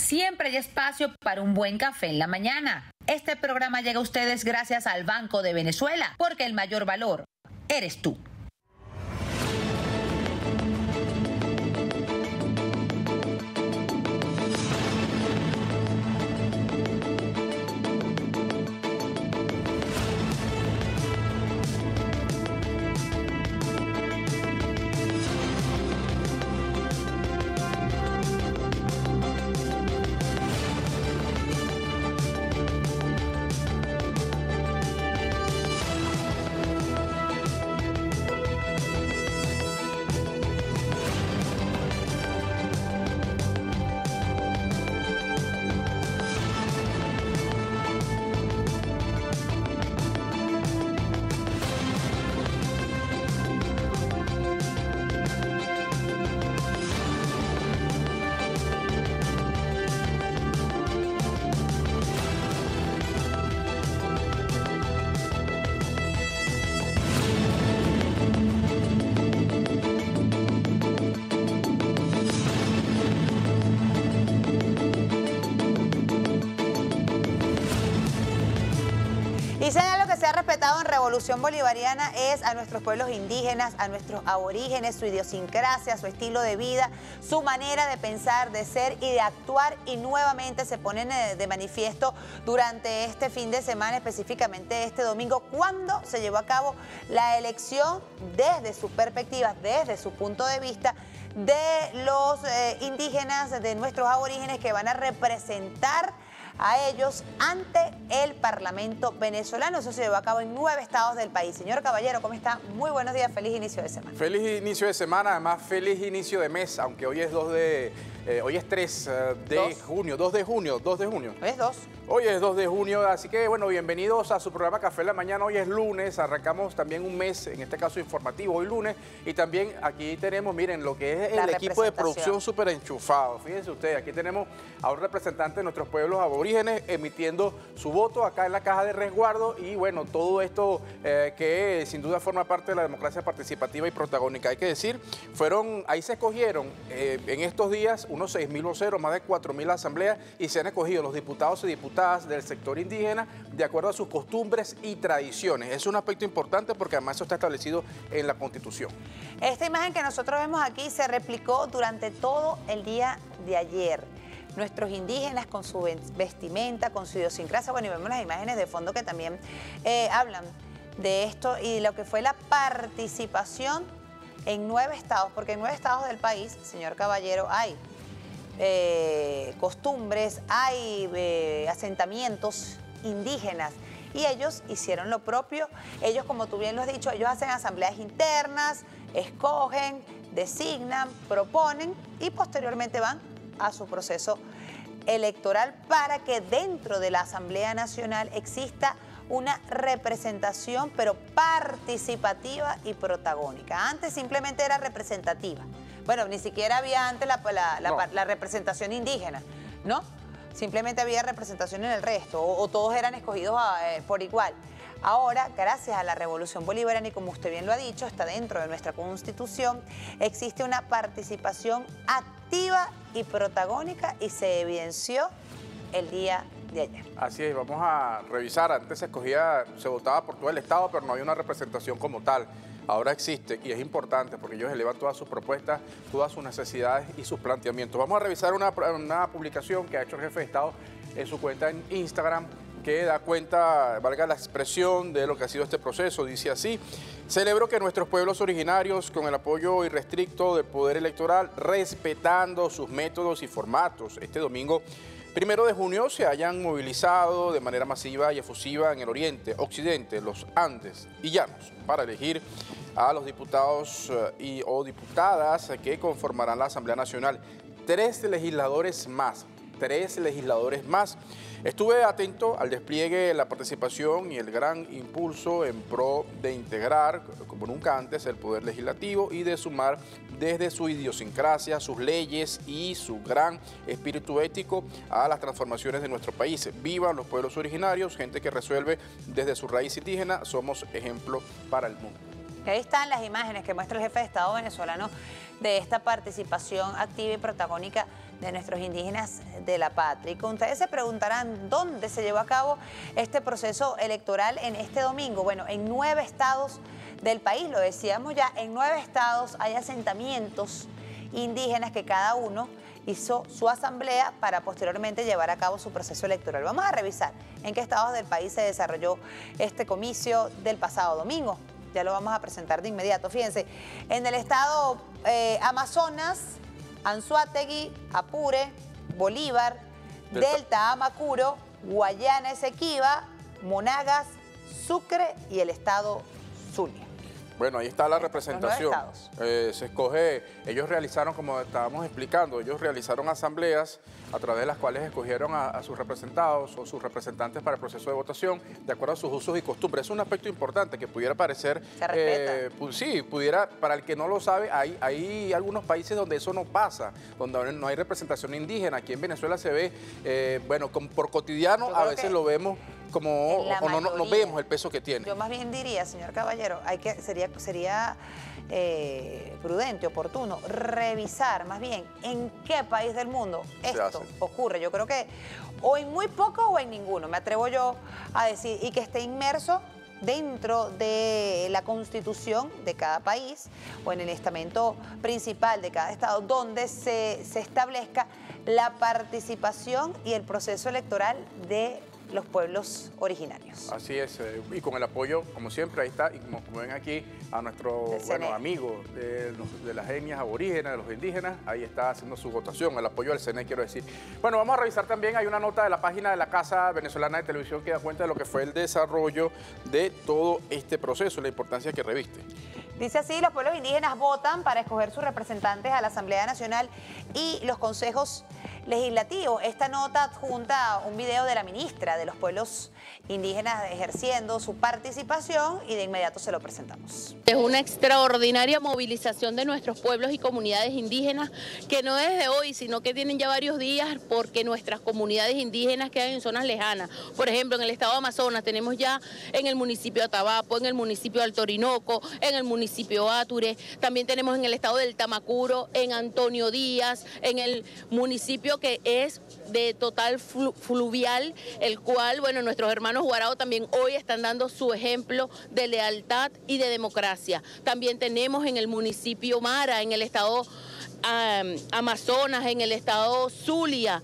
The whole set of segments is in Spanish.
siempre hay espacio para un buen café en la mañana. Este programa llega a ustedes gracias al Banco de Venezuela, porque el mayor valor eres tú. Y si hay algo que se ha respetado en Revolución Bolivariana es a nuestros pueblos indígenas, a nuestros aborígenes, su idiosincrasia, su estilo de vida, su manera de pensar, de ser y de actuar, y nuevamente se ponen de manifiesto durante este fin de semana, específicamente este domingo, cuando se llevó a cabo la elección desde su perspectiva, desde su punto de vista, de los indígenas, de nuestros aborígenes que van a representar a ellos ante el Parlamento venezolano. Eso se llevó a cabo en 9 estados del país. Señor Caballero, ¿cómo está? Muy buenos días, feliz inicio de semana. Feliz inicio de semana, además feliz inicio de mes, aunque hoy es 3 de junio, 2 de junio. Hoy es 2. Hoy es 2 de junio, así que bueno, bienvenidos a su programa Café en la Mañana. Hoy es lunes, arrancamos también un mes, en este caso informativo, hoy lunes, y también aquí tenemos, miren, lo que es el equipo de producción súper enchufado. Fíjense ustedes, aquí tenemos a un representante de nuestros pueblos aborígenes emitiendo su voto acá en la caja de resguardo, y bueno, todo esto que sin duda forma parte de la democracia participativa y protagónica. Hay que decir, ahí se escogieron en estos días unos 6.000 voceros, más de 4.000 asambleas, y se han escogido los diputados y diputadas del sector indígena de acuerdo a sus costumbres y tradiciones. Es un aspecto importante porque además eso está establecido en la Constitución. Esta imagen que nosotros vemos aquí se replicó durante todo el día de ayer. Nuestros indígenas con su vestimenta, con su idiosincrasia, bueno, y vemos las imágenes de fondo que también hablan de esto y lo que fue la participación en 9 estados, porque en 9 estados del país, señor Caballero, hay costumbres, hay asentamientos indígenas, y ellos hicieron lo propio. Ellos, como tú bien lo has dicho, ellos hacen asambleas internas, escogen, designan, proponen y posteriormente van a su proceso electoral para que dentro de la Asamblea Nacional exista una representación, pero participativa y protagónica. Antes simplemente era representativa. Bueno, ni siquiera había antes la representación indígena, ¿no? Simplemente había representación en el resto, o todos eran escogidos por igual. Ahora, gracias a la Revolución Bolivariana, y como usted bien lo ha dicho, está dentro de nuestra Constitución, existe una participación activa y protagónica, y se evidenció el día de ayer. Así es, vamos a revisar. Antes se votaba por todo el estado, pero no había una representación como tal. Ahora existe, y es importante porque ellos elevan todas sus propuestas, todas sus necesidades y sus planteamientos. Vamos a revisar una publicación que ha hecho el jefe de Estado en su cuenta en Instagram, que da cuenta, valga la expresión, de lo que ha sido este proceso. Dice así: celebro que nuestros pueblos originarios, con el apoyo irrestricto del poder electoral, respetando sus métodos y formatos, este domingo 1 de junio se hayan movilizado de manera masiva y efusiva en el oriente, occidente, los Andes y llanos para elegir a los diputados o diputadas que conformarán la Asamblea Nacional. 3 legisladores más. Estuve atento al despliegue, la participación y el gran impulso en pro de integrar, como nunca antes, el Poder Legislativo y de sumar desde su idiosincrasia, sus leyes y su gran espíritu ético a las transformaciones de nuestro país. Vivan los pueblos originarios, gente que resuelve desde su raíz indígena. Somos ejemplo para el mundo. Ahí están las imágenes que muestra el jefe de Estado venezolano de esta participación activa y protagónica de nuestros indígenas de la patria. Y ustedes se preguntarán dónde se llevó a cabo este proceso electoral en este domingo. Bueno, en 9 estados del país, lo decíamos ya, en 9 estados hay asentamientos indígenas que cada uno hizo su asamblea para posteriormente llevar a cabo su proceso electoral. Vamos a revisar en qué estados del país se desarrolló este comicio del pasado domingo. Ya lo vamos a presentar de inmediato. Fíjense, en el estado Amazonas, Anzoátegui, Apure, Bolívar, Delta, Amacuro, Guayana Esequiba, Monagas, Sucre y el estado Zulia. Bueno, ahí está la representación. Se escoge, ellos realizaron, como estábamos explicando, ellos realizaron asambleas a través de las cuales escogieron a sus representados o sus representantes para el proceso de votación, de acuerdo a sus usos y costumbres. Es un aspecto importante que pudiera parecer... Se respeta. Sí, pudiera, para el que no lo sabe, hay algunos países donde eso no pasa, donde no hay representación indígena. Aquí en Venezuela se ve, bueno, por cotidiano, a veces lo vemos como, o no vemos el peso que tiene. Yo más bien diría, señor Caballero, sería prudente, oportuno, revisar más bien en qué país del mundo esto ocurre. Yo creo que o en muy poco o en ninguno, me atrevo yo a decir, y que esté inmerso dentro de la constitución de cada país o en el estamento principal de cada estado, donde se establezca la participación y el proceso electoral de los pueblos originarios. Así es, y con el apoyo, como siempre, ahí está, y como ven aquí, a nuestro amigo de las etnias aborígenas, de los indígenas, ahí está haciendo su votación, el apoyo del CNE, quiero decir. Bueno, vamos a revisar también, hay una nota de la página de la Casa Venezolana de Televisión que da cuenta de lo que fue el desarrollo de todo este proceso, la importancia que reviste. Dice así, los pueblos indígenas votan para escoger sus representantes a la Asamblea Nacional y los consejos legislativos. Esta nota adjunta un video de la ministra de los pueblos indígenas ejerciendo su participación y de inmediato se lo presentamos. Es una extraordinaria movilización de nuestros pueblos y comunidades indígenas que no es de hoy, sino que tienen ya varios días porque nuestras comunidades indígenas quedan en zonas lejanas. Por ejemplo, en el estado de Amazonas tenemos ya en el municipio de Atabapo, en el municipio de Alto Orinoco, en el municipio de Ature, también tenemos en el estado del Tamacuro, en Antonio Díaz, en el municipio que es de total fluvial, el cual, bueno, nuestros hermanos Guarao también hoy están dando su ejemplo de lealtad y de democracia. También tenemos en el municipio Mara, en el estado Amazonas, en el estado Zulia,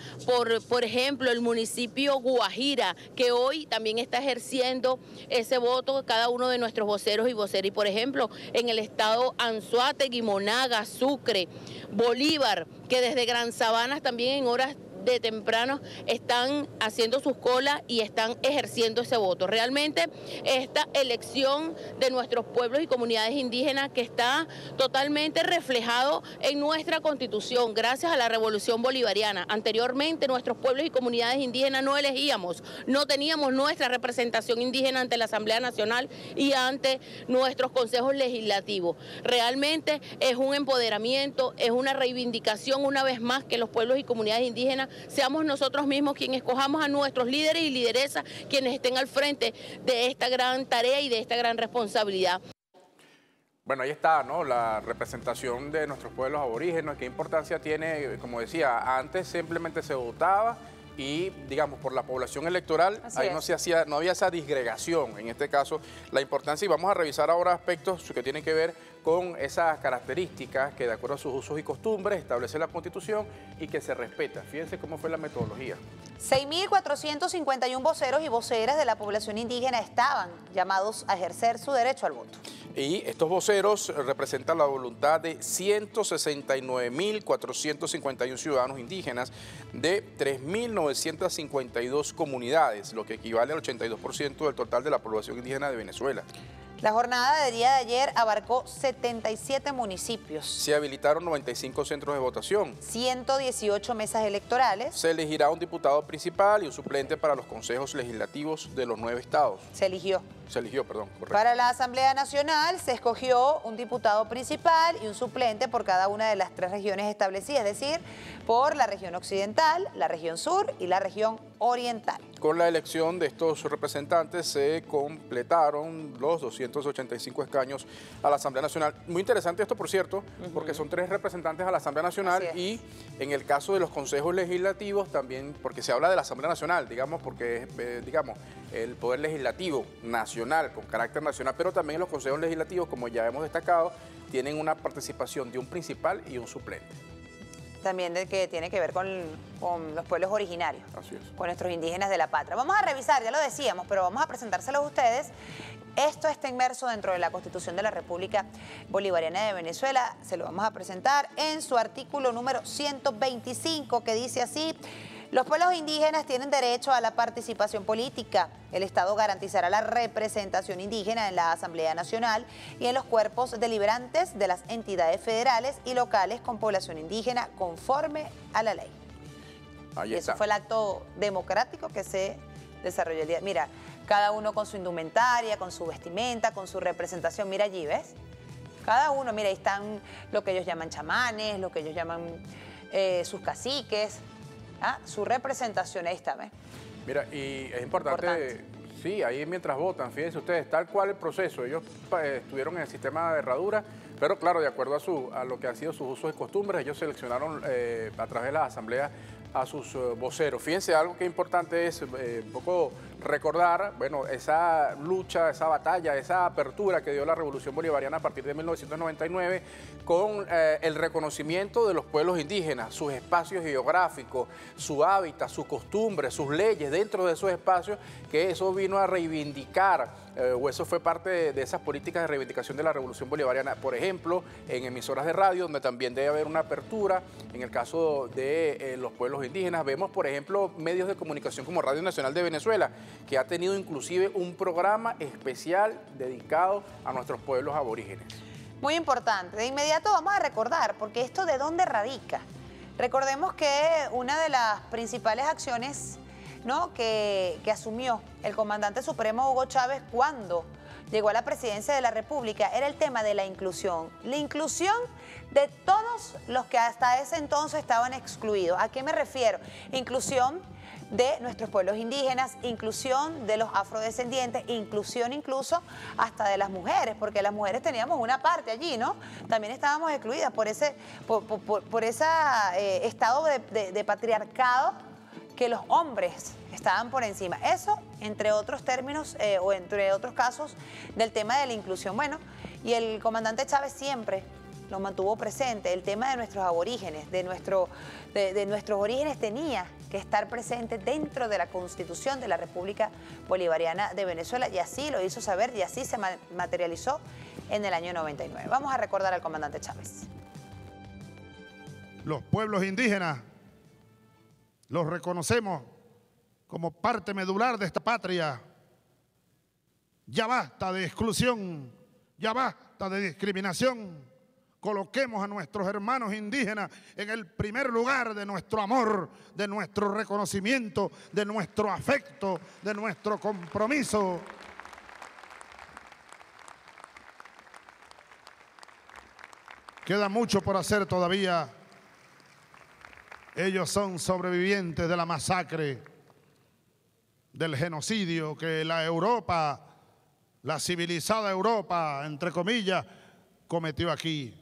por ejemplo, el municipio Guajira, que hoy también está ejerciendo ese voto cada uno de nuestros voceros y voceras. Y por ejemplo, en el estado Anzoátegui, Monagas, Sucre, Bolívar, que desde Gran Sabanas también en horas de temprano están haciendo sus colas y están ejerciendo ese voto. Realmente esta elección de nuestros pueblos y comunidades indígenas que está totalmente reflejado en nuestra Constitución gracias a la Revolución Bolivariana. Anteriormente nuestros pueblos y comunidades indígenas no elegíamos, no teníamos nuestra representación indígena ante la Asamblea Nacional y ante nuestros consejos legislativos. Realmente es un empoderamiento, es una reivindicación una vez más que los pueblos y comunidades indígenas seamos nosotros mismos quienes escojamos a nuestros líderes y lideresas quienes estén al frente de esta gran tarea y de esta gran responsabilidad. Bueno, ahí está, ¿no? La representación de nuestros pueblos aborígenes, qué importancia tiene, como decía, antes simplemente se votaba y, digamos, por la población electoral, ahí no había esa disgregación, en este caso, la importancia, y vamos a revisar ahora aspectos que tienen que ver con esas características que de acuerdo a sus usos y costumbres establece la Constitución y que se respeta. Fíjense cómo fue la metodología. 6.451 voceros y voceras de la población indígena estaban llamados a ejercer su derecho al voto. Y estos voceros representan la voluntad de 169.451 ciudadanos indígenas de 3.952 comunidades, lo que equivale al 82% del total de la población indígena de Venezuela. La jornada del día de ayer abarcó 77 municipios. Se habilitaron 95 centros de votación. 118 mesas electorales. Se elegirá un diputado principal y un suplente para los consejos legislativos de los 9 estados. Se eligió, perdón, correcto. Para la Asamblea Nacional se escogió un diputado principal y un suplente por cada una de las 3 regiones establecidas, es decir, por la región occidental, la región sur y la región Oriental. Con la elección de estos representantes se completaron los 285 escaños a la Asamblea Nacional. Muy interesante esto, por cierto, porque son 3 representantes a la Asamblea Nacional y en el caso de los consejos legislativos también, porque se habla de la Asamblea Nacional, digamos, porque es, digamos, el poder legislativo nacional, con carácter nacional, pero también los consejos legislativos, como ya hemos destacado, tienen una participación de un principal y un suplente. También que tiene que ver con los pueblos originarios, Así es. con nuestros indígenas de la patria. Vamos a revisar, ya lo decíamos, pero vamos a presentárselos a ustedes. Esto está inmerso dentro de la Constitución de la República Bolivariana de Venezuela. Se lo vamos a presentar en su artículo número 125, que dice así: los pueblos indígenas tienen derecho a la participación política. El Estado garantizará la representación indígena en la Asamblea Nacional y en los cuerpos deliberantes de las entidades federales y locales con población indígena conforme a la ley. Ahí y está. eso fue el acto democrático que se desarrolló el día. Mira, cada uno con su indumentaria, con su vestimenta, con su representación. Mira allí, ¿ves? Cada uno, mira, ahí están lo que ellos llaman chamanes, lo que ellos llaman sus caciques. Su representación, ahí está, ¿ves? Mira, y es importante, sí, ahí mientras votan, fíjense ustedes, tal cual el proceso, ellos estuvieron en el sistema de herradura, pero claro, de acuerdo a lo que han sido sus usos y costumbres, ellos seleccionaron a través de las asambleas a sus voceros. Fíjense, algo que es importante es un poco recordar, bueno, esa lucha, esa batalla, esa apertura que dio la Revolución Bolivariana a partir de 1999 con el reconocimiento de los pueblos indígenas, sus espacios geográficos, su hábitat, sus costumbres, sus leyes dentro de esos espacios, que eso vino a reivindicar, o eso fue parte de esas políticas de reivindicación de la Revolución Bolivariana, por ejemplo, en emisoras de radio, donde también debe haber una apertura. En el caso de los pueblos indígenas, vemos, por ejemplo, medios de comunicación como Radio Nacional de Venezuela, que ha tenido inclusive un programa especial dedicado a nuestros pueblos aborígenes. Muy importante. De inmediato vamos a recordar, porque esto de dónde radica. Recordemos que una de las principales acciones, ¿no?, que asumió el comandante supremo Hugo Chávez cuando llegó a la presidencia de la República era el tema de la inclusión. La inclusión de todos los que hasta ese entonces estaban excluidos. ¿A qué me refiero? Inclusión de nuestros pueblos indígenas, inclusión de los afrodescendientes, inclusión incluso hasta de las mujeres, porque las mujeres teníamos una parte allí, ¿no? También estábamos excluidas por ese estado de patriarcado, que los hombres estaban por encima. Eso, entre otros términos, o entre otros casos, del tema de la inclusión. Bueno, y el comandante Chávez siempre lo mantuvo presente. El tema de nuestros aborígenes, de nuestros orígenes tenía que estar presente dentro de la Constitución de la República Bolivariana de Venezuela, y así lo hizo saber y así se materializó en el año 99. Vamos a recordar al comandante Chávez. Los pueblos indígenas los reconocemos como parte medular de esta patria. Ya basta de exclusión, ya basta de discriminación. Coloquemos a nuestros hermanos indígenas en el primer lugar de nuestro amor, de nuestro reconocimiento, de nuestro afecto, de nuestro compromiso. Queda mucho por hacer todavía. Ellos son sobrevivientes de la masacre, del genocidio que la Europa, la civilizada Europa, entre comillas, cometió aquí.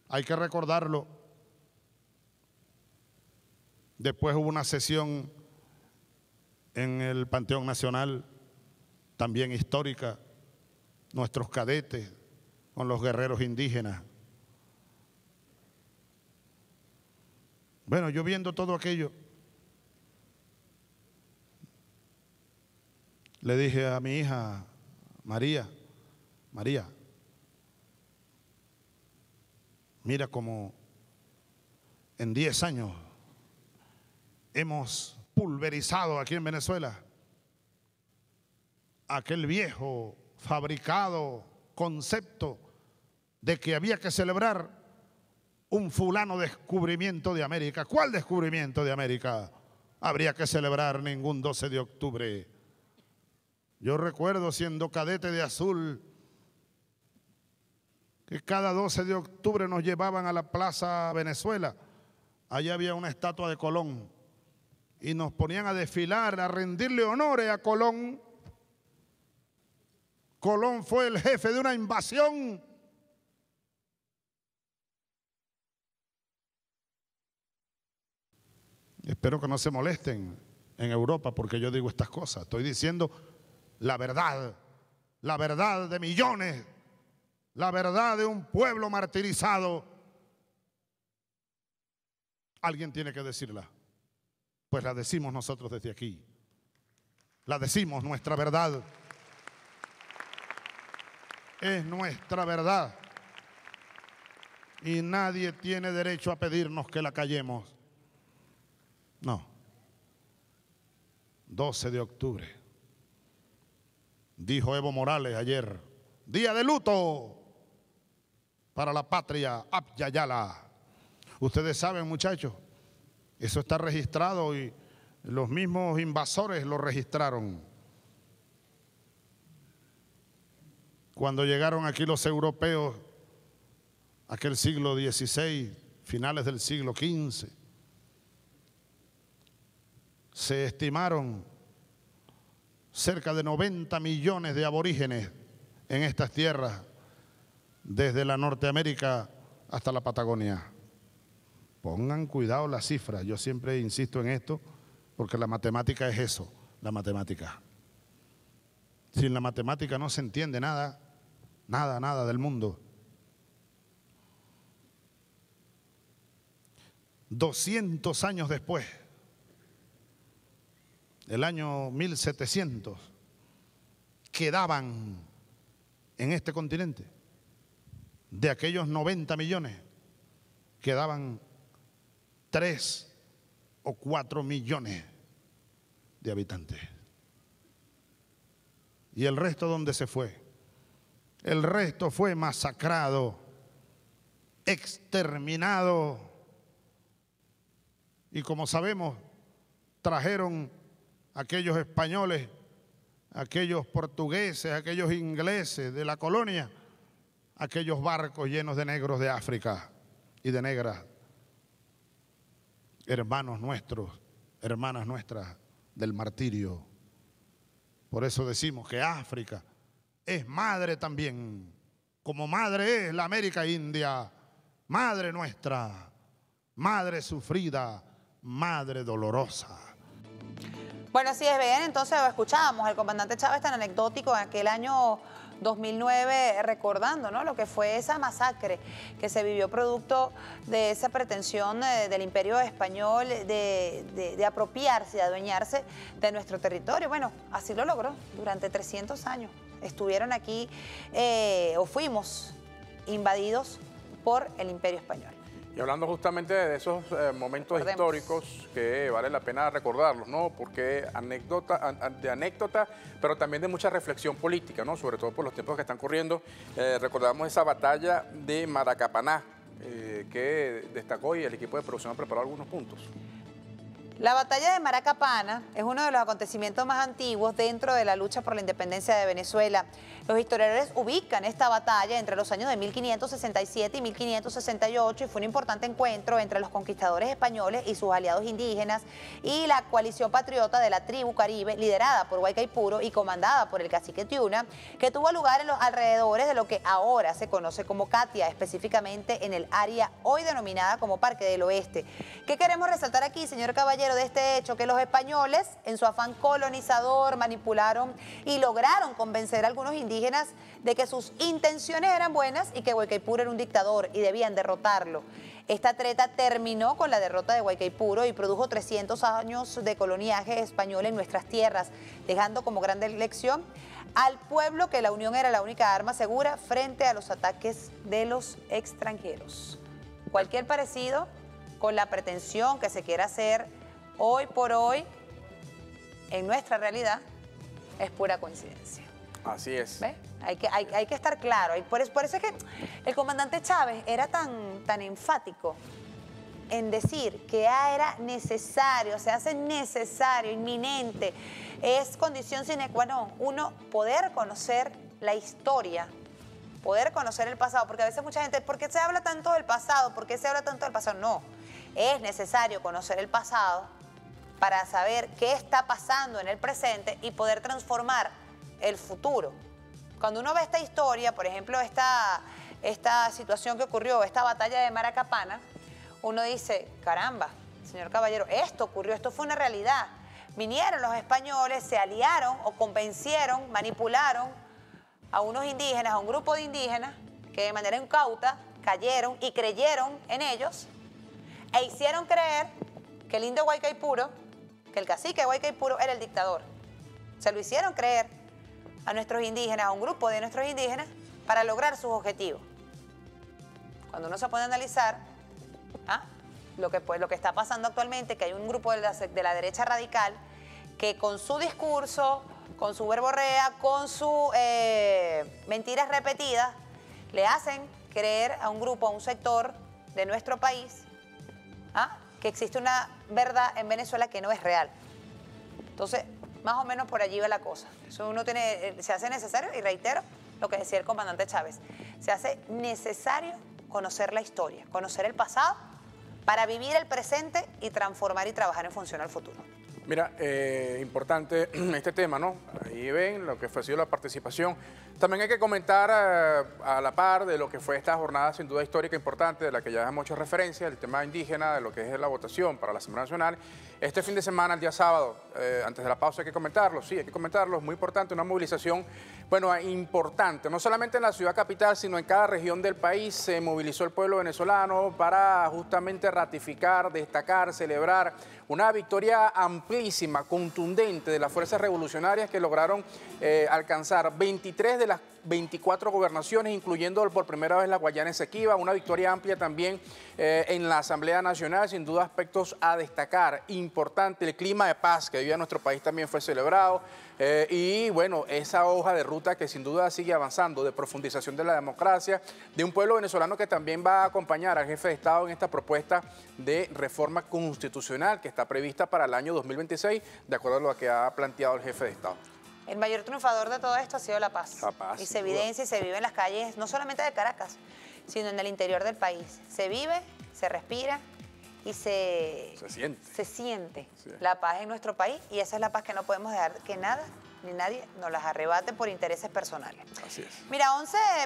Hay que recordarlo. Después hubo una sesión en el Panteón Nacional, también histórica, nuestros cadetes con los guerreros indígenas. Bueno, yo viendo todo aquello, le dije a mi hija, María, mira cómo en 10 años hemos pulverizado aquí en Venezuela aquel viejo, fabricado concepto de que había que celebrar un fulano descubrimiento de América. ¿Cuál descubrimiento de América? Habría que celebrar ningún 12 de octubre. Yo recuerdo, siendo cadete de Azul, que cada 12 de octubre nos llevaban a la Plaza Venezuela. Allá había una estatua de Colón. y nos ponían a desfilar, a rendirle honores a Colón. Colón fue el jefe de una invasión. Espero que no se molesten en Europa porque yo digo estas cosas. Estoy diciendo la verdad de millones, la verdad de un pueblo martirizado. Alguien tiene que decirla. Pues la decimos nosotros desde aquí. La decimos, nuestra verdad. Es nuestra verdad. Y nadie tiene derecho a pedirnos que la callemos. No. 12 de octubre. Dijo Evo Morales ayer, día de luto para la patria Abya Yala. Ustedes saben, muchachos, eso está registrado y los mismos invasores lo registraron. Cuando llegaron aquí los europeos, aquel siglo XVI, finales del siglo XV, se estimaron cerca de 90 millones de aborígenes en estas tierras, desde la Norteamérica hasta la Patagonia. Pongan cuidado las cifras, yo siempre insisto en esto, porque la matemática es eso, la matemática. Sin la matemática no se entiende nada, nada del mundo. 200 años después, el año 1700, quedaban en este continente, de aquellos 90 millones, quedaban 3 o 4 millones de habitantes. ¿Y el resto dónde se fue? El resto fue masacrado, exterminado. Y como sabemos, trajeron aquellos españoles, aquellos portugueses, aquellos ingleses de la colonia, aquellos barcos llenos de negros de África y de negras, hermanos nuestros, hermanas nuestras del martirio. Por eso decimos que África es madre también, como madre es la América India, madre nuestra, madre sufrida, madre dolorosa. Bueno, así es, bien, entonces escuchábamos al comandante Chávez tan anecdótico en aquel año 2009 recordando, ¿no?, lo que fue esa masacre que se vivió producto de esa pretensión del Imperio Español de apropiarse, de adueñarse de nuestro territorio. Bueno, así lo logró durante 300 años. Estuvieron aquí o fuimos invadidos por el Imperio Español. Y hablando justamente de esos momentos históricos que vale la pena recordarlos, ¿no? Porque de anécdota, pero también de mucha reflexión política, ¿no? Sobre todo por los tiempos que están corriendo. Recordamos esa batalla de Maracapaná, que destacó y el equipo de producción ha preparado algunos puntos. La batalla de Maracapaná es uno de los acontecimientos más antiguos dentro de la lucha por la independencia de Venezuela. Los historiadores ubican esta batalla entre los años de 1567 y 1568 y fue un importante encuentro entre los conquistadores españoles y sus aliados indígenas y la coalición patriota de la tribu Caribe, liderada por Guaycaipuro y comandada por el cacique Tiuna, que tuvo lugar en los alrededores de lo que ahora se conoce como Catia, específicamente en el área hoy denominada como Parque del Oeste. ¿Qué queremos resaltar aquí, señor caballero, de este hecho? Que los españoles, en su afán colonizador, manipularon y lograron convencer a algunos indígenas de que sus intenciones eran buenas y que Guaycaipuro era un dictador y debían derrotarlo. Esta treta terminó con la derrota de Guaycaipuro y produjo 300 años de coloniaje español en nuestras tierras, dejando como gran lección al pueblo que la unión era la única arma segura frente a los ataques de los extranjeros. Cualquier parecido con la pretensión que se quiera hacer hoy por hoy en nuestra realidad es pura coincidencia. Así es. ¿Ve? Hay que estar claro. Y por eso es que el comandante Chávez era tan enfático en decir que era necesario, se hace necesario, inminente, es condición sine qua non, uno poder conocer la historia, poder conocer el pasado, porque a veces mucha gente, ¿por qué se habla tanto del pasado? ¿Por qué se habla tanto del pasado? No, es necesario conocer el pasado para saber qué está pasando en el presente y poder transformar el futuro. Cuando uno ve esta historia, por ejemplo, esta situación que ocurrió, esta batalla de Maracapana, uno dice, caramba, señor Caballero, esto ocurrió, esto fue una realidad. Vinieron los españoles, se aliaron o convencieron, manipularon a unos indígenas, a un grupo de indígenas que de manera incauta cayeron y creyeron en ellos e hicieron creer que el indio Guaycaipuro, que el cacique Guaycaipuro era el dictador. Se lo hicieron creer a nuestros indígenas, a un grupo de nuestros indígenas, para lograr sus objetivos. Cuando uno se pone a analizar lo que está pasando actualmente, que hay un grupo de la derecha radical que con su discurso, con su verborrea, con sus mentiras repetidas, le hacen creer a un grupo, a un sector de nuestro país, que existe una verdad en Venezuela que no es real. Entonces, más o menos por allí va la cosa. Eso se hace necesario, y reitero lo que decía el comandante Chávez, se hace necesario conocer la historia, conocer el pasado, para vivir el presente y transformar y trabajar en función al futuro. Mira, importante este tema, ¿no? Ahí ven lo que fue sido la participación. También hay que comentar a la par de lo que fue esta jornada sin duda histórica importante, de la que ya hemos hecho referencia, el tema indígena, de lo que es la votación para la Asamblea Nacional. Este fin de semana, el día sábado, antes de la pausa hay que comentarlo, sí, hay que comentarlo, es muy importante, una movilización, bueno, importante, no solamente en la ciudad capital, sino en cada región del país se movilizó el pueblo venezolano para justamente ratificar, destacar, celebrar una victoria amplísima, contundente de las fuerzas revolucionarias que lograron alcanzar 23 de las 24 gobernaciones, incluyendo por primera vez la Guayana Esequiba, una victoria amplia también en la Asamblea Nacional, sin duda aspectos a destacar, importante, el clima de paz que vive nuestro país también fue celebrado, y bueno, esa hoja de ruta que sin duda sigue avanzando, de profundización de la democracia, de un pueblo venezolano que también va a acompañar al jefe de Estado en esta propuesta de reforma constitucional que está prevista para el año 2026, de acuerdo a lo que ha planteado el jefe de Estado. El mayor triunfador de todo esto ha sido la paz. La paz, y se evidencia y se vive en las calles, no solamente de Caracas, sino en el interior del país. Se vive, se respira y se siente sí, la paz en nuestro país, y esa es la paz que no podemos dejar que nada ni nadie nos las arrebate por intereses personales. Así es. Mira,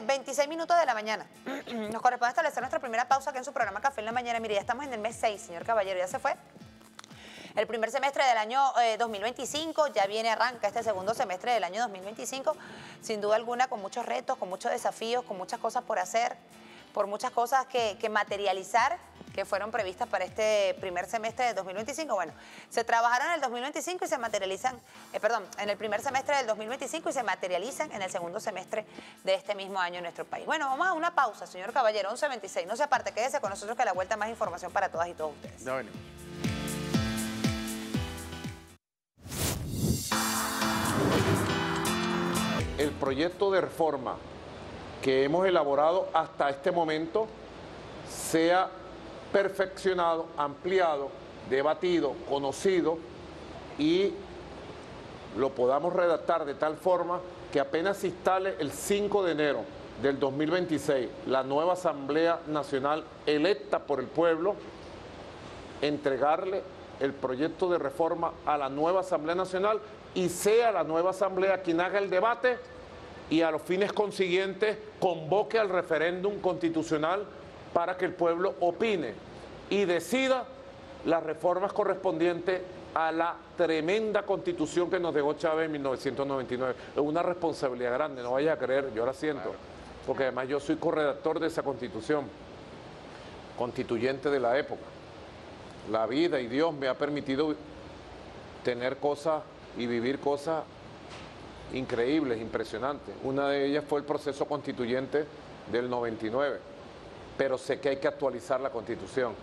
11:26 minutos de la mañana. Nos corresponde establecer nuestra primera pausa aquí en su programa Café en la Mañana. Mire, ya estamos en el mes 6, señor Caballero, ya se fue el primer semestre del año 2025, ya arranca este segundo semestre del año 2025, sin duda alguna con muchos retos, con muchos desafíos, con muchas cosas por hacer, por muchas cosas que materializar, que fueron previstas para este primer semestre de 2025. Bueno, se trabajaron en el 2025 y se materializan, en el primer semestre del 2025 y se materializan en el segundo semestre de este mismo año en nuestro país. Bueno, vamos a una pausa, señor Caballero, 11:26. No se aparte, quédese con nosotros que a la vuelta más información para todas y todos ustedes. Ya venimos. El proyecto de reforma que hemos elaborado hasta este momento sea perfeccionado, ampliado, debatido, conocido y lo podamos redactar de tal forma que apenas se instale el 5 de enero del 2026 la nueva Asamblea Nacional electa por el pueblo, entregarle el proyecto de reforma a la nueva Asamblea Nacional y sea la nueva Asamblea quien haga el debate y a los fines consiguientes convoque al referéndum constitucional para que el pueblo opine y decida las reformas correspondientes a la tremenda constitución que nos dejó Chávez en 1999. Es una responsabilidad grande, no vaya a creer, yo la siento, porque además yo soy corredactor de esa constitución, constituyente de la época. La vida y Dios me ha permitido tener cosas y vivir cosas increíbles, impresionantes. Una de ellas fue el proceso constituyente del 99. Pero sé que hay que actualizar la Constitución,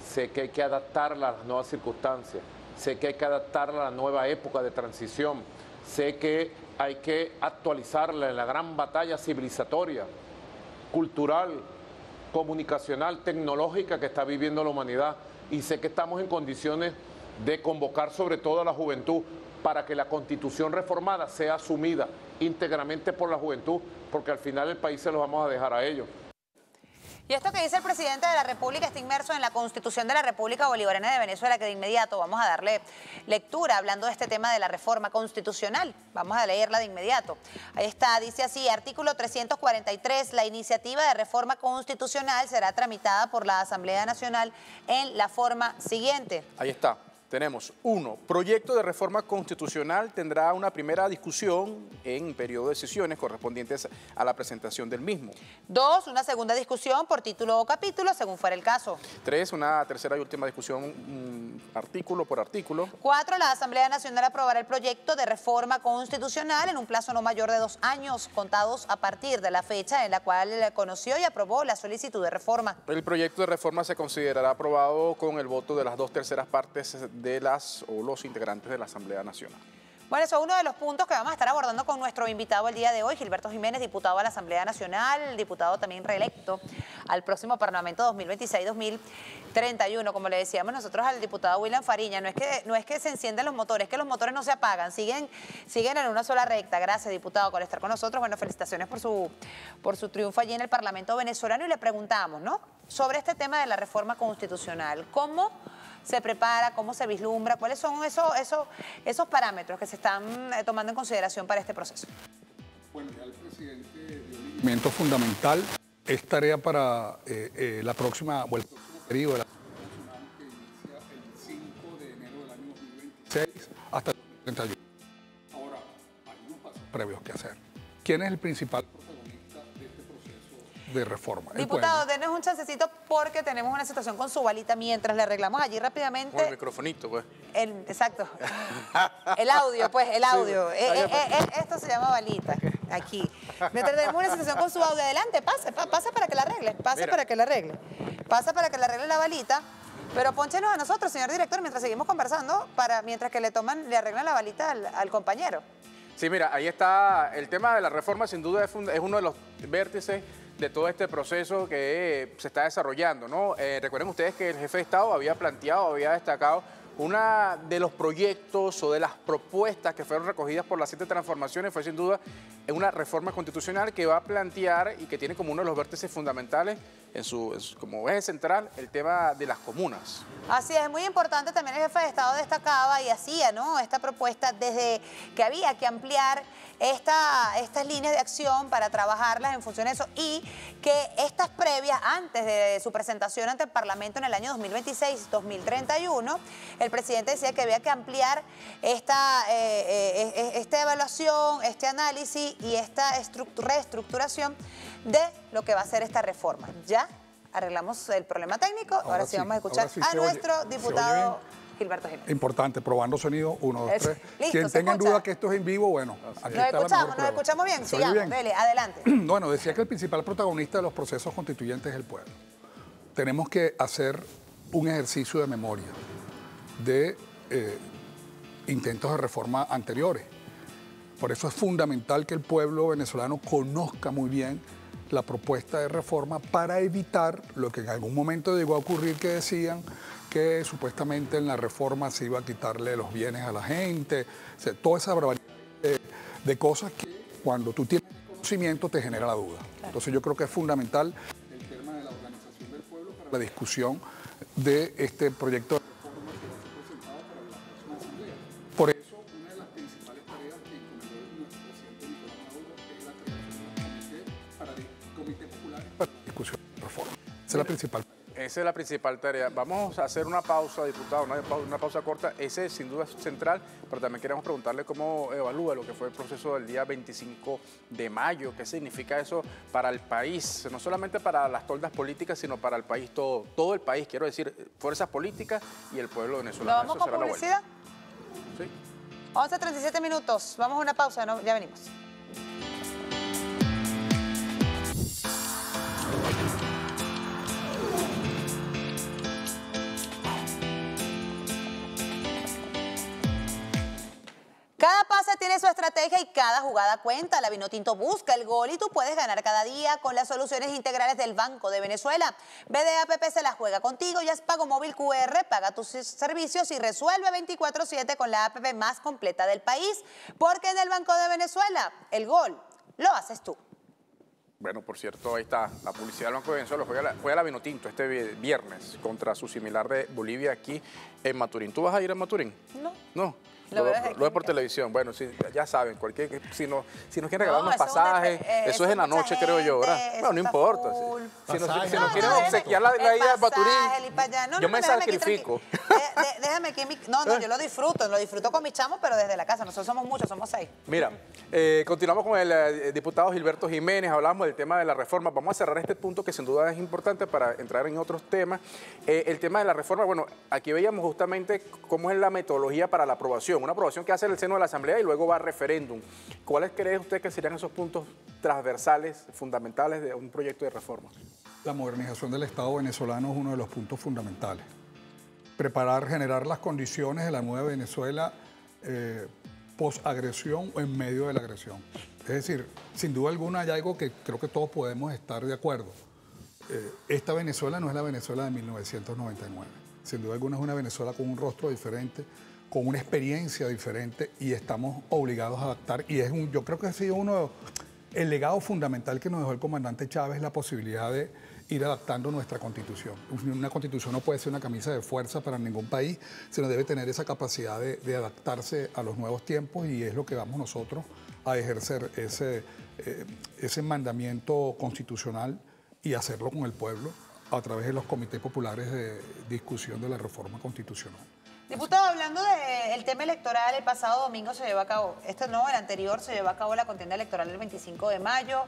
sé que hay que adaptarla a las nuevas circunstancias, sé que hay que adaptarla a la nueva época de transición, sé que hay que actualizarla en la gran batalla civilizatoria, cultural, comunicacional, tecnológica que está viviendo la humanidad, y sé que estamos en condiciones de convocar sobre todo a la juventud para que la Constitución reformada sea asumida íntegramente por la juventud, porque al final el país se lo vamos a dejar a ellos. Y esto que dice el presidente de la República está inmerso en la Constitución de la República Bolivariana de Venezuela, que de inmediato vamos a darle lectura hablando de este tema de la reforma constitucional. Vamos a leerla de inmediato. Ahí está, dice así, artículo 343, la iniciativa de reforma constitucional será tramitada por la Asamblea Nacional en la forma siguiente. Ahí está. Tenemos 1. Proyecto de reforma constitucional tendrá una primera discusión en periodo de sesiones correspondientes a la presentación del mismo. 2. Una segunda discusión por título o capítulo, según fuera el caso. 3. Una tercera y última discusión artículo por artículo. 4. La Asamblea Nacional aprobará el proyecto de reforma constitucional en un plazo no mayor de 2 años, contados a partir de la fecha en la cual conoció y aprobó la solicitud de reforma. El proyecto de reforma se considerará aprobado con el voto de las 2/3 partes de las o los integrantes de la Asamblea Nacional. Bueno, eso es uno de los puntos que vamos a estar abordando con nuestro invitado el día de hoy, Gilberto Jiménez, diputado a la Asamblea Nacional, diputado también reelecto al próximo Parlamento 2026-2031. Como le decíamos nosotros al diputado William Fariña, no es que se encienden los motores, es que los motores no se apagan, siguen en una sola recta. Gracias, diputado, por estar con nosotros. Bueno, felicitaciones por su triunfo allí en el Parlamento venezolano, y le preguntamos, ¿no?, sobre este tema de la reforma constitucional. ¿Cómo se prepara, cómo se vislumbra, cuáles son esos parámetros que se están tomando en consideración para este proceso? Bueno, ya el presidente dio un elemento fundamental. Es tarea para la próxima, o el próximo periodo de la Asamblea Nacional, que inicia el 5 de enero del año 2026 hasta el 2031. Ahora, hay unos pasos previos que hacer. ¿Quién es el principal protagonista de este proceso de reforma? Diputado, denos un chancecito porque tenemos una situación con su balita mientras le arreglamos allí rápidamente. Con el microfonito, pues. Exacto. El audio, pues, el audio. Esto se llama balita, aquí. Mientras tenemos una situación con su audio, adelante, pasa para que la arregle, para que la arregle. Pasa para que le arregle la balita, pero pónchenos a nosotros, señor director, mientras seguimos conversando, mientras que le arreglan la balita al compañero. Sí, mira, ahí está el tema de la reforma, sin duda es uno de los vértices de todo este proceso que se está desarrollando, ¿no? Recuerden ustedes que el jefe de Estado había destacado una de los proyectos o de las propuestas que fueron recogidas por las 7 transformaciones fue sin duda una reforma constitucional que va a plantear y que tiene como uno de los vértices fundamentales como eje central el tema de las comunas. Así es, muy importante. También el jefe de Estado destacaba y hacía, ¿no?, esta propuesta desde que había que ampliar estas líneas de acción para trabajarlas en función de eso, y que estas previas, antes de su presentación ante el Parlamento en el año 2026-2031, el presidente decía que había que ampliar esta evaluación, este análisis y esta reestructuración de lo que va a ser esta reforma. Ya arreglamos el problema técnico, ahora sí vamos a escuchar a nuestro diputado Gilberto Jiménez. Importante, probando sonido, 1, 2, 3. Listo, Quien tenga duda que esto es en vivo, bueno, aquí está nos escuchamos bien, sigamos, dele, adelante. Bueno, decía que el principal protagonista de los procesos constituyentes es el pueblo. Tenemos que hacer un ejercicio de memoria de intentos de reforma anteriores. Por eso es fundamental que el pueblo venezolano conozca muy bien la propuesta de reforma para evitar lo que en algún momento llegó a ocurrir, que decían que supuestamente en la reforma se iba a quitarle los bienes a la gente, o sea, toda esa barbaridad de cosas que cuando tú tienes conocimiento te genera la duda. Claro. Entonces yo creo que es fundamental el tema de la organización del pueblo para la discusión de este proyecto de reforma que va a ser presentado para la próxima asamblea. Por eso, una de las principales tareas que encomendó nuestro presidente Nicolás Maduro es la creación de un comité popular para la discusión de la reforma. Esa es la principal tarea. Esa es la principal tarea. Vamos a hacer una pausa, diputado, una pausa corta. Ese sin duda es central, pero también queremos preguntarle cómo evalúa lo que fue el proceso del día 25 de mayo. ¿Qué significa eso para el país? No solamente para las toldas políticas, sino para el país todo el país. Quiero decir, fuerzas políticas y el pueblo venezolano. ¿Nos vamos con publicidad? Sí. 11:37 minutos. Vamos a una pausa, ¿no? Ya venimos. Cada pase tiene su estrategia y cada jugada cuenta. La Vinotinto busca el gol y tú puedes ganar cada día con las soluciones integrales del Banco de Venezuela. BDAPP se la juega contigo, ya es pago móvil QR, paga tus servicios y resuelve 24/7 con la app más completa del país. Porque en el Banco de Venezuela, el gol lo haces tú. Bueno, por cierto, ahí está. La publicidad del Banco de Venezuela juega la Vinotinto este viernes contra su similar de Bolivia aquí en Maturín. ¿Tú vas a ir a Maturín? No. No. Lo veo por televisión. Bueno, sí, ya saben, si nos quieren regalar unos pasajes, eso es en la noche, creo yo, ¿verdad? Bueno, no importa. Si nos quieren obsequiar la ida a Maturín, yo me sacrifico. Déjame que no, yo lo disfruto con mis chamos, pero desde la casa. Nosotros somos muchos, somos 6. Mira, continuamos con el diputado Gilberto Jiménez, hablamos del tema de la reforma. Vamos a cerrar este punto que sin duda es importante para entrar en otros temas. El tema de la reforma, bueno, aquí veíamos justamente cómo es la metodología para la aprobación. Una aprobación que hace el seno de la Asamblea y luego va a referéndum. ¿Cuáles cree usted que serían esos puntos transversales, fundamentales de un proyecto de reforma? La modernización del Estado venezolano es uno de los puntos fundamentales. Generar las condiciones de la nueva Venezuela post-agresión o en medio de la agresión. Es decir, sin duda alguna hay algo que creo que todos podemos estar de acuerdo. Esta Venezuela no es la Venezuela de 1999. Sin duda alguna es una Venezuela con un rostro diferente, con una experiencia diferente y estamos obligados a adaptar. Y yo creo que ha sido el legado fundamental que nos dejó el comandante Chávez, la posibilidad de ir adaptando nuestra Constitución. Una Constitución no puede ser una camisa de fuerza para ningún país, sino debe tener esa capacidad de adaptarse a los nuevos tiempos y es lo que vamos nosotros a ejercer, ese mandamiento constitucional y hacerlo con el pueblo a través de los comités populares de discusión de la reforma constitucional. Diputado, hablando del tema electoral, el pasado domingo se llevó a cabo, el anterior se llevó a cabo la contienda electoral el 25 de mayo.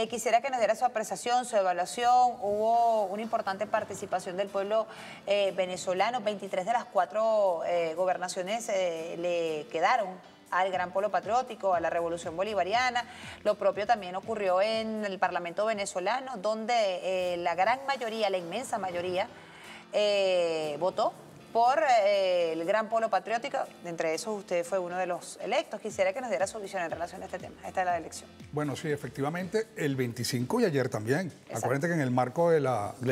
Quisiera que nos diera su apreciación, su evaluación. Hubo una importante participación del pueblo venezolano. 23 de las 4 gobernaciones le quedaron al Gran Polo Patriótico, a la Revolución Bolivariana. Lo propio también ocurrió en el Parlamento venezolano, donde la gran mayoría, la inmensa mayoría, votó por el Gran Polo Patriótico. Entre esos usted fue uno de los electos. Quisiera que nos diera su visión en relación a este tema. Esta es la elección. Bueno, sí, efectivamente, el 25 y ayer también. Exacto. Acuérdense que en el marco del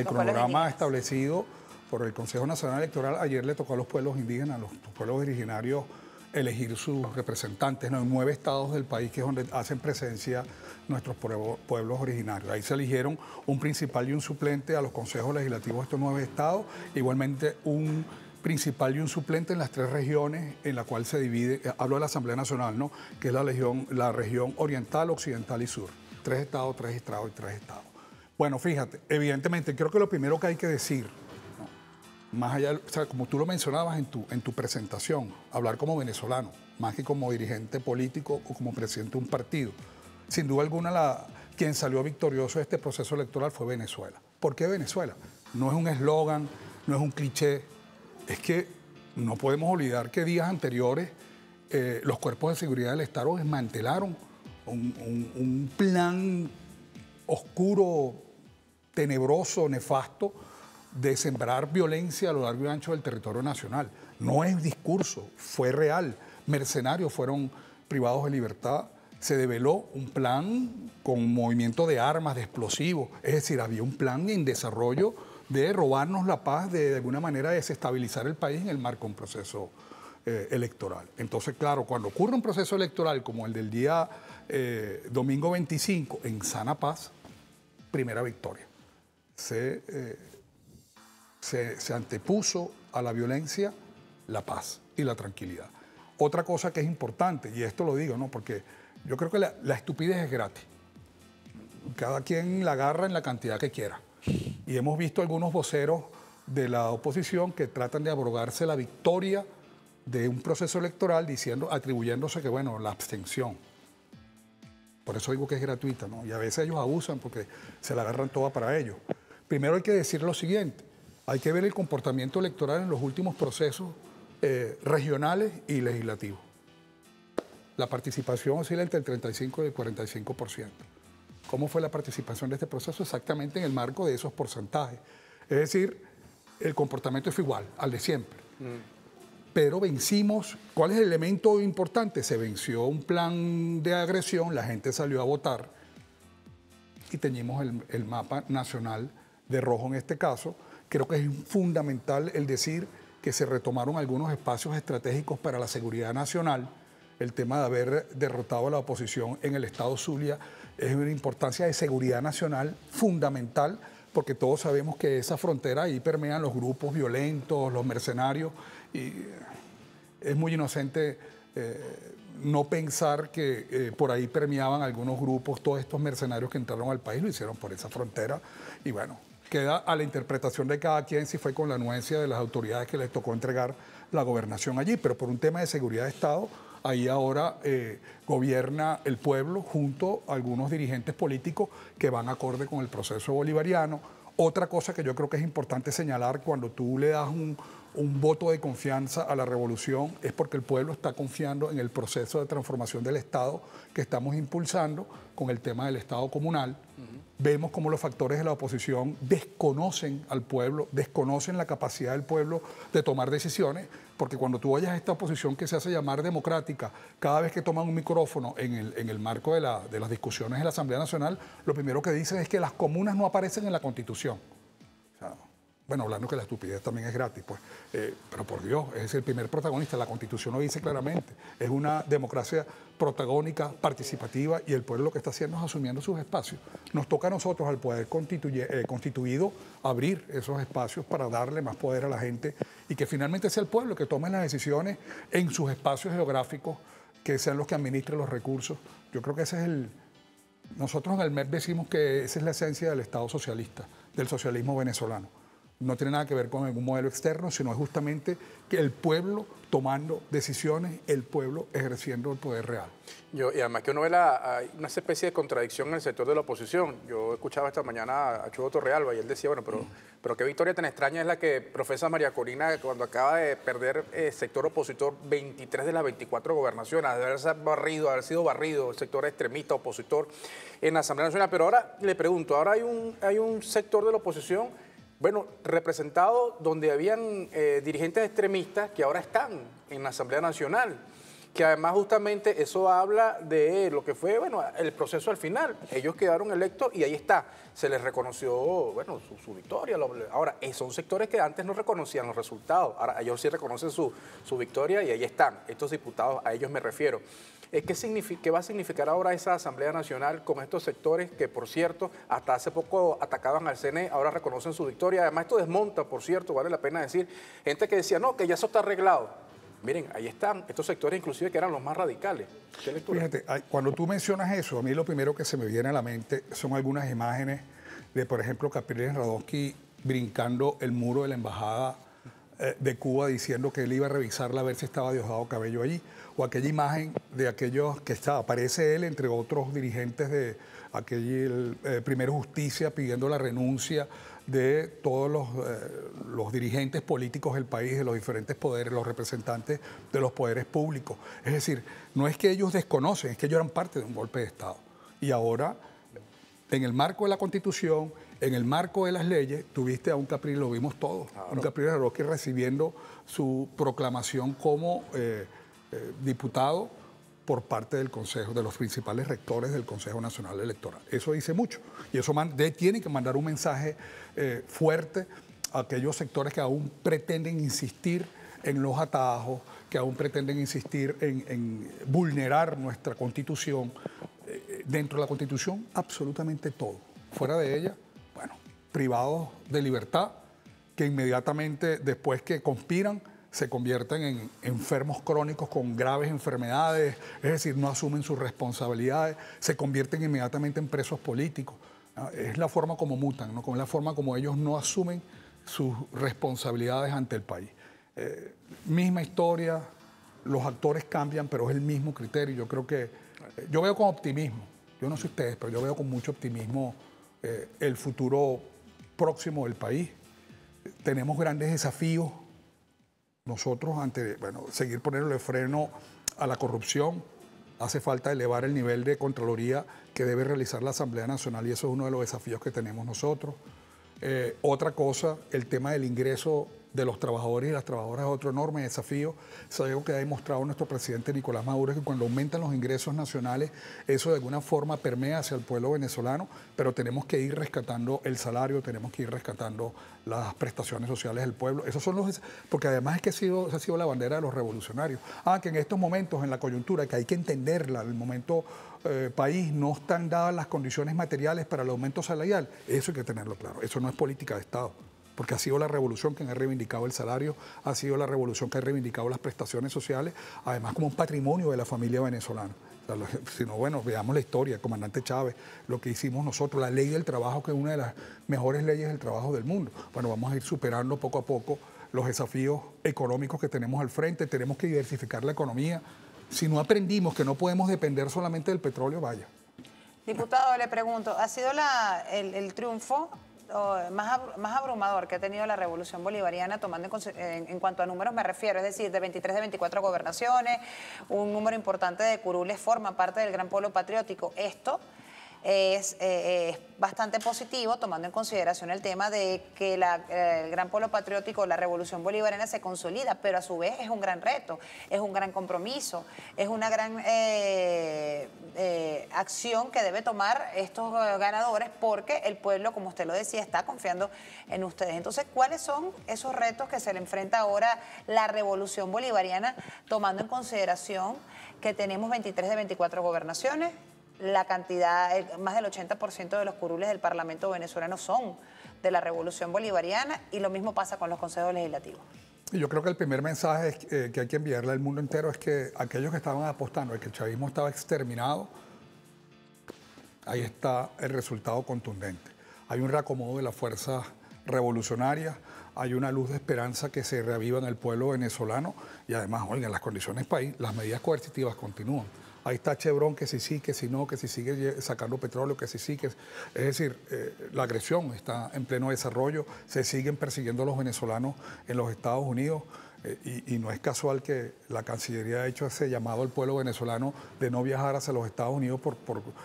cronograma establecido por el Consejo Nacional Electoral, ayer le tocó a los pueblos indígenas, a los pueblos originarios, elegir sus representantes, ¿no? En 9 estados del país, que es donde hacen presencia nuestros pueblos originarios. Ahí se eligieron un principal y un suplente a los consejos legislativos de estos 9 estados, igualmente un principal y un suplente en las 3 regiones en la cual se divide, hablo de la Asamblea Nacional, ¿no? Que es la región oriental, occidental y sur. 3 estados, 3 estados y 3 estados. Bueno, fíjate, evidentemente, creo que lo primero que hay que decir, ¿no? Más allá, o sea, como tú lo mencionabas en tu presentación, hablar como venezolano, más que como dirigente político o como presidente de un partido. Sin duda alguna, quien salió victorioso de este proceso electoral fue Venezuela. ¿Por qué Venezuela? No es un eslogan, no es un cliché. Es que no podemos olvidar que días anteriores los cuerpos de seguridad del Estado desmantelaron un plan oscuro, tenebroso, nefasto de sembrar violencia a lo largo y ancho del territorio nacional. No es discurso, fue real. Mercenarios fueron privados de libertad. Se develó un plan con movimiento de armas, de explosivos. Es decir, había un plan en desarrollo de robarnos la paz, de alguna manera desestabilizar el país en el marco de un proceso electoral. Entonces, claro, cuando ocurre un proceso electoral como el del día domingo 25, en sana paz, primera victoria. Se antepuso a la violencia la paz y la tranquilidad. Otra cosa que es importante, y esto lo digo, ¿no? Porque yo creo que la estupidez es gratis. Cada quien la agarra en la cantidad que quiera. Y hemos visto algunos voceros de la oposición que tratan de abrogarse la victoria de un proceso electoral atribuyéndose que, bueno, la abstención. Por eso digo que es gratuita, ¿no? Y a veces ellos abusan porque se la agarran toda para ellos. Primero hay que decir lo siguiente. Hay que ver el comportamiento electoral en los últimos procesos regionales y legislativos. La participación oscila entre el 35 y el 45%. ¿Cómo fue la participación de este proceso? Exactamente en el marco de esos porcentajes. Es decir, el comportamiento fue igual al de siempre. Pero vencimos. ¿Cuál es el elemento importante? Se venció un plan de agresión, la gente salió a votar y teníamos el mapa nacional de rojo en este caso. Creo que es fundamental el decir que se retomaron algunos espacios estratégicos para la seguridad nacional. el tema de haber derrotado a la oposición en el estado Zulia es una importancia de seguridad nacional fundamental, porque todos sabemos que esa frontera ahí permean los grupos violentos, los mercenarios, y es muy inocente no pensar que por ahí permeaban algunos grupos. Todos estos mercenarios que entraron al país lo hicieron por esa frontera, y bueno, queda a la interpretación de cada quien si fue con la anuencia de las autoridades que les tocó entregar la gobernación allí, pero por un tema de seguridad de Estado, ahí ahora gobierna el pueblo junto a algunos dirigentes políticos que van acorde con el proceso bolivariano. Otra cosa que yo creo que es importante señalar, cuando tú le das un voto de confianza a la revolución, es porque el pueblo está confiando en el proceso de transformación del Estado que estamos impulsando con el tema del Estado comunal. Vemos cómo los factores de la oposición desconocen al pueblo, desconocen la capacidad del pueblo de tomar decisiones, porque cuando tú oyes a esta oposición que se hace llamar democrática, cada vez que toman un micrófono en el marco de las discusiones en la Asamblea Nacional, lo primero que dicen es que las comunas no aparecen en la Constitución. O sea, bueno, hablando que la estupidez también es gratis, pues, pero por Dios, es el primer protagonista, la Constitución lo dice claramente, es una democracia protagónica, participativa, y el pueblo lo que está haciendo es asumiendo sus espacios. Nos toca a nosotros, al poder constituido, abrir esos espacios para darle más poder a la gente y que finalmente sea el pueblo que tome las decisiones en sus espacios geográficos, que sean los que administren los recursos. Yo creo que ese es nosotros en el MEP decimos que esa es la esencia del Estado socialista, del socialismo venezolano. No tiene nada que ver con algún modelo externo, sino es justamente que el pueblo tomando decisiones, el pueblo ejerciendo el poder real. Y además que uno ve hay una especie de contradicción en el sector de la oposición. Yo escuchaba esta mañana a Chugo Torrealba y él decía, bueno, pero qué victoria tan extraña es la que profesa María Corina cuando acaba de perder el sector opositor 23 de las 24 gobernaciones, de haber sido barrido el sector extremista opositor en la Asamblea Nacional. Pero ahora le pregunto, ahora hay un sector de la oposición, bueno, representado donde habían dirigentes extremistas que ahora están en la Asamblea Nacional, que además justamente eso habla de lo que fue, bueno, el proceso al final. Ellos quedaron electos y ahí está, se les reconoció, bueno, su victoria. Ahora, son sectores que antes no reconocían los resultados, ahora ellos sí reconocen su victoria y ahí están, estos diputados, a ellos me refiero. ¿Qué va a significar ahora esa Asamblea Nacional con estos sectores que, por cierto, hasta hace poco atacaban al CNE, ahora reconocen su victoria? Además, esto desmonta, por cierto, vale la pena decir, gente que decía, no, que ya eso está arreglado. Miren, ahí están estos sectores inclusive que eran los más radicales. ¿Qué lectura? Fíjate, cuando tú mencionas eso, a mí lo primero que se me viene a la mente son algunas imágenes de, por ejemplo, Capriles Radonsky brincando el muro de la Embajada de Cuba diciendo que él iba a revisarla a ver si estaba Diosdado Cabello allí, o aquella imagen de aquellos que aparece él entre otros dirigentes de aquel Primero Justicia pidiendo la renuncia de todos los dirigentes políticos del país, de los diferentes poderes, los representantes de los poderes públicos. Es decir, no es que ellos desconocen, es que ellos eran parte de un golpe de Estado. Y ahora, en el marco de la Constitución, en el marco de las leyes, tuviste a un Capriles, lo vimos todos, claro. Un Capriles Radonsky recibiendo su proclamación como diputado por parte del Consejo, de los principales rectores del Consejo Nacional Electoral. Eso dice mucho. Y eso tiene que mandar un mensaje fuerte a aquellos sectores que aún pretenden insistir en los atajos, que aún pretenden insistir en vulnerar nuestra Constitución. Dentro de la Constitución, absolutamente todo. Fuera de ella, bueno, privados de libertad, que inmediatamente después que conspiran, se convierten en enfermos crónicos con graves enfermedades, es decir, no asumen sus responsabilidades, se convierten inmediatamente en presos políticos. Es la forma como mutan, ¿no? Es la forma como ellos no asumen sus responsabilidades ante el país. Misma historia, los actores cambian, pero es el mismo criterio. Yo creo que, yo veo con optimismo, yo no sé ustedes, pero yo veo con mucho optimismo el futuro próximo del país. Tenemos grandes desafíos. Nosotros, seguir poniéndole freno a la corrupción, hace falta elevar el nivel de Contraloría que debe realizar la Asamblea Nacional y eso es uno de los desafíos que tenemos nosotros. Otra cosa, el tema del ingreso de los trabajadores y las trabajadoras es otro enorme desafío. Es algo que ha demostrado nuestro presidente Nicolás Maduro, que cuando aumentan los ingresos nacionales, eso de alguna forma permea hacia el pueblo venezolano, pero tenemos que ir rescatando el salario, tenemos que ir rescatando las prestaciones sociales del pueblo. Esos son porque además es que esa ha sido la bandera de los revolucionarios. Que en estos momentos, en la coyuntura, que hay que entenderla, el momento país, no están dadas las condiciones materiales para el aumento salarial, eso hay que tenerlo claro, eso no es política de Estado. Porque ha sido la revolución que ha reivindicado el salario, ha sido la revolución que ha reivindicado las prestaciones sociales, además como un patrimonio de la familia venezolana. O sea, si no, bueno, veamos la historia, el comandante Chávez, lo que hicimos nosotros, la ley del trabajo, que es una de las mejores leyes del trabajo del mundo. Bueno, vamos a ir superando poco a poco los desafíos económicos que tenemos al frente, tenemos que diversificar la economía. Si no aprendimos que no podemos depender solamente del petróleo, vaya. Diputado, le pregunto, ¿ha sido el triunfo más abrumador que ha tenido la revolución bolivariana, tomando en cuanto a números me refiero, es decir, de 23 de 24 gobernaciones, un número importante de curules forma parte del gran pueblo patriótico? Esto es bastante positivo, tomando en consideración el tema de que el gran pueblo patriótico, la revolución bolivariana se consolida, pero a su vez es un gran reto, es un gran compromiso, es una gran acción que debe tomar estos ganadores, porque el pueblo, como usted lo decía, está confiando en ustedes. Entonces, ¿cuáles son esos retos que se le enfrenta ahora la revolución bolivariana, tomando en consideración que tenemos 23 de 24 gobernaciones? La cantidad, más del 80% de los curules del Parlamento venezolano son de la revolución bolivariana, y lo mismo pasa con los consejos legislativos. Yo creo que el primer mensaje que hay que enviarle al mundo entero es que aquellos que estaban apostando a que el chavismo estaba exterminado, ahí está el resultado contundente. Hay un reacomodo de las fuerzas revolucionarias, hay una luz de esperanza que se reaviva en el pueblo venezolano, y además, oigan, las condiciones país, las medidas coercitivas continúan. Ahí está Chevron, que si sí, que si no, que si sigue sacando petróleo, que si sí, que... Es decir, la agresión está en pleno desarrollo, se siguen persiguiendo a los venezolanos en los Estados Unidos, y no es casual que la Cancillería ha hecho ese llamado al pueblo venezolano de no viajar hacia los Estados Unidos por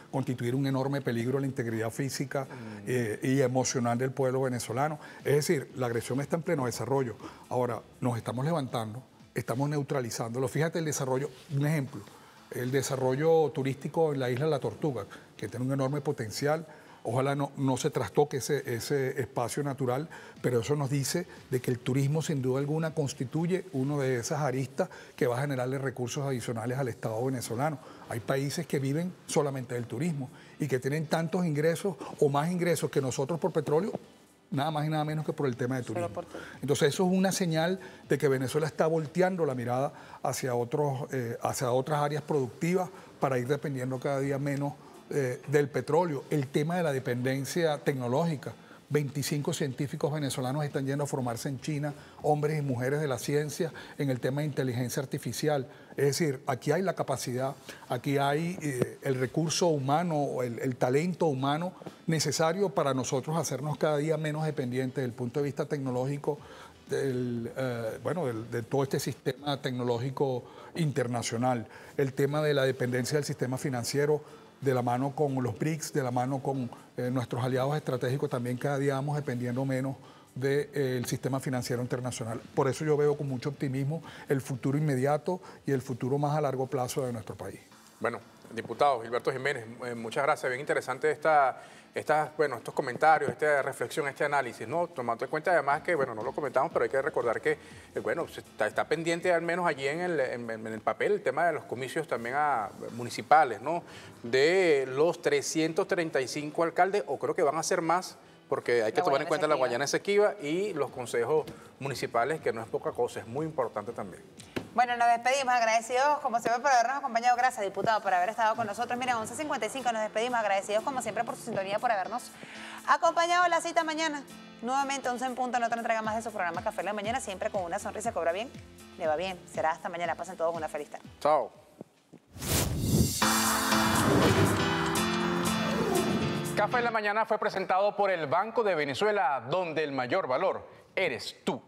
constituir un enorme peligro a la integridad física y emocional del pueblo venezolano. Es decir, la agresión está en pleno desarrollo. Ahora, nos estamos levantando, estamos neutralizándolo. Fíjate el desarrollo, un ejemplo. El desarrollo turístico en la isla La Tortuga, que tiene un enorme potencial. Ojalá no se trastoque ese espacio natural, pero eso nos dice de que el turismo sin duda alguna constituye una de esas aristas que va a generarle recursos adicionales al Estado venezolano. Hay países que viven solamente del turismo y que tienen tantos ingresos o más ingresos que nosotros por petróleo, nada más y nada menos que por el tema de turismo. Entonces eso es una señal de que Venezuela está volteando la mirada hacia otras áreas productivas para ir dependiendo cada día menos del petróleo. El tema de la dependencia tecnológica. 25 científicos venezolanos están yendo a formarse en China, hombres y mujeres de la ciencia, en el tema de inteligencia artificial. Es decir, aquí hay la capacidad, aquí hay el recurso humano, el talento humano necesario para nosotros hacernos cada día menos dependientes desde el punto de vista tecnológico de todo este sistema tecnológico internacional. El tema de la dependencia del sistema financiero, de la mano con los BRICS, de la mano con nuestros aliados estratégicos, también cada día vamos dependiendo menos del sistema financiero internacional. Por eso yo veo con mucho optimismo el futuro inmediato y el futuro más a largo plazo de nuestro país. Bueno, diputado Gilberto Jiménez, muchas gracias. Bien interesante estos comentarios, esta reflexión, este análisis, ¿no? Tomando en cuenta además que, no lo comentamos, pero hay que recordar que, está pendiente al menos allí en el papel el tema de los comicios también municipales, ¿no? De los 335 alcaldes, o creo que van a ser más, porque hay que tomar en cuenta la Guayana Esequiba y los consejos municipales, que no es poca cosa, es muy importante también. Bueno, nos despedimos, agradecidos como siempre por habernos acompañado. Gracias, diputado, por haber estado con nosotros. Mira, 11:55, nos despedimos, agradecidos como siempre por su sintonía, por habernos acompañado. La cita mañana, nuevamente 11 en punto, en otra entrega más de su programa Café en la Mañana, siempre con una sonrisa. ¿Cobra bien? Le va bien. Será hasta mañana. Pasen todos una feliz tarde. Chao. Café en la Mañana fue presentado por el Banco de Venezuela, donde el mayor valor eres tú.